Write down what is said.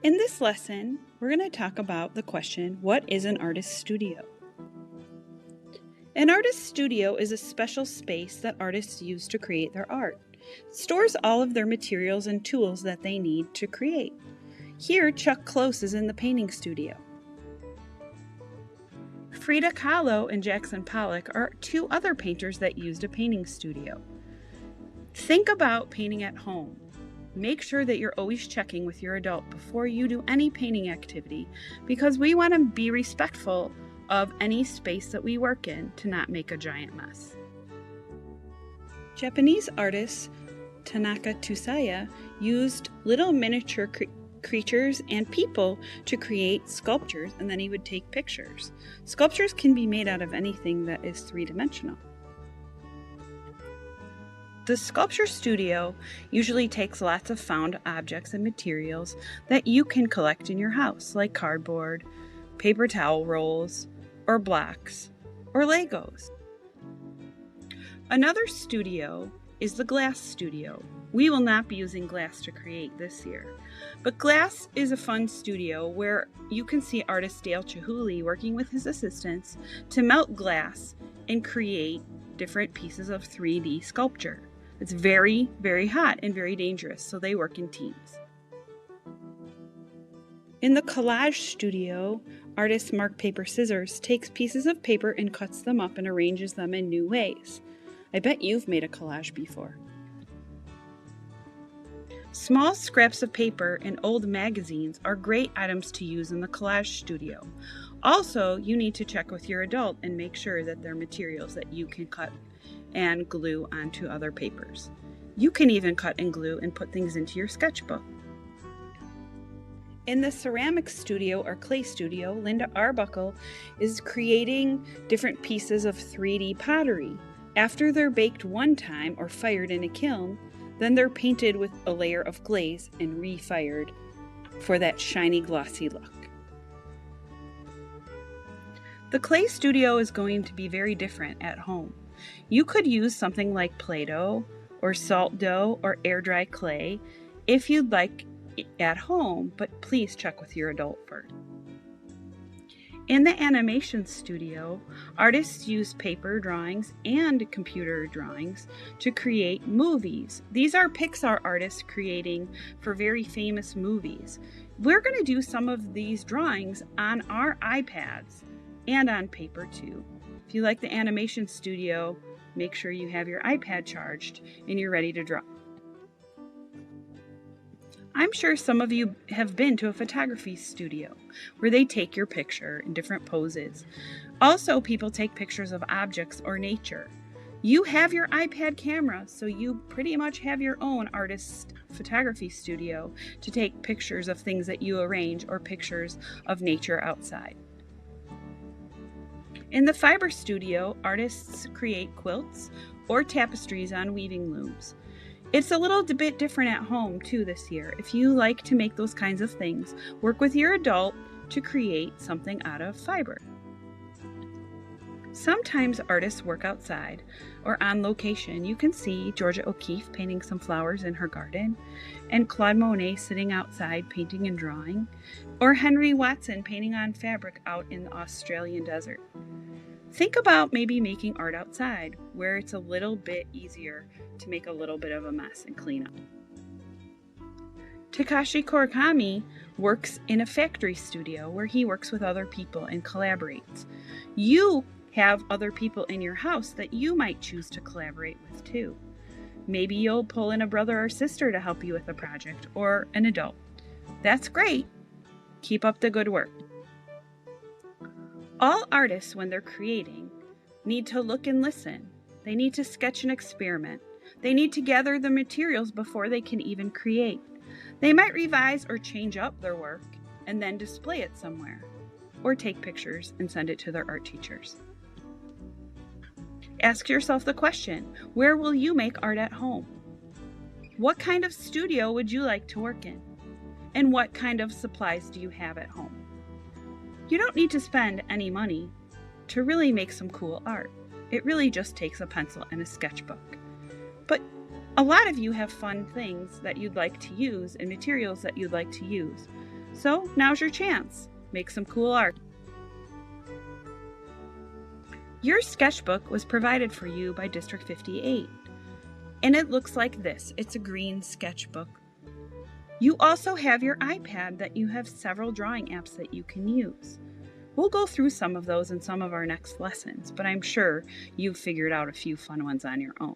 In this lesson, we're going to talk about the question, what is an artist's studio? An artist's studio is a special space that artists use to create their art. It stores all of their materials and tools that they need to create. Here, Chuck Close is in the painting studio. Frida Kahlo and Jackson Pollock are two other painters that used a painting studio. Think about painting at home. Make sure that you're always checking with your adult before you do any painting activity, because we want to be respectful of any space that we work in to not make a giant mess. Japanese artist Tanaka Tsusaya used little miniature creatures and people to create sculptures, and then he would take pictures. Sculptures can be made out of anything that is three-dimensional. The sculpture studio usually takes lots of found objects and materials that you can collect in your house, like cardboard, paper towel rolls, or blocks, or Legos. Another studio is the glass studio. We will not be using glass to create this year, but glass is a fun studio where you can see artist Dale Chihuly working with his assistants to melt glass and create different pieces of 3D sculpture. It's very, very hot and very dangerous, so they work in teams. In the collage studio, artist Mark Paper Scissors takes pieces of paper and cuts them up and arranges them in new ways. I bet you've made a collage before. Small scraps of paper and old magazines are great items to use in the collage studio. Also, you need to check with your adult and make sure that they're materials that you can cut and glue onto other papers. You can even cut and glue and put things into your sketchbook. In the ceramic studio or clay studio, Linda Arbuckle is creating different pieces of 3D pottery. After they're baked one time or fired in a kiln, then they're painted with a layer of glaze and refired for that shiny, glossy look. The clay studio is going to be very different at home. You could use something like Play-Doh or salt dough or air-dry clay if you'd like at home, but please check with your adult first. In the animation studio, artists use paper drawings and computer drawings to create movies. These are Pixar artists creating for very famous movies. We're going to do some of these drawings on our iPads and on paper too. If you like the animation studio, make sure you have your iPad charged and you're ready to draw. I'm sure some of you have been to a photography studio where they take your picture in different poses. Also, people take pictures of objects or nature. You have your iPad camera, so you pretty much have your own artist photography studio to take pictures of things that you arrange or pictures of nature outside. In the fiber studio, artists create quilts or tapestries on weaving looms. It's a little bit different at home too this year. If you like to make those kinds of things, work with your adult to create something out of fiber. Sometimes artists work outside or on location. You can see Georgia O'Keeffe painting some flowers in her garden, and Claude Monet sitting outside painting and drawing, or Henry Watson painting on fabric out in the Australian desert. Think about maybe making art outside, where it's a little bit easier to make a little bit of a mess and clean up. Takashi Korakami works in a factory studio where he works with other people and collaborates. You have other people in your house that you might choose to collaborate with too. Maybe you'll pull in a brother or sister to help you with a project, or an adult. That's great. Keep up the good work. All artists, when they're creating, need to look and listen. They need to sketch and experiment. They need to gather the materials before they can even create. They might revise or change up their work and then display it somewhere, or take pictures and send it to their art teachers. Ask yourself the question, where will you make art at home? What kind of studio would you like to work in? And what kind of supplies do you have at home? You don't need to spend any money to really make some cool art. It really just takes a pencil and a sketchbook. But a lot of you have fun things that you'd like to use and materials that you'd like to use. So now's your chance. Make some cool art. Your sketchbook was provided for you by District 58, and it looks like this. It's a green sketchbook. You also have your iPad that you have several drawing apps that you can use. We'll go through some of those in some of our next lessons, but I'm sure you've figured out a few fun ones on your own.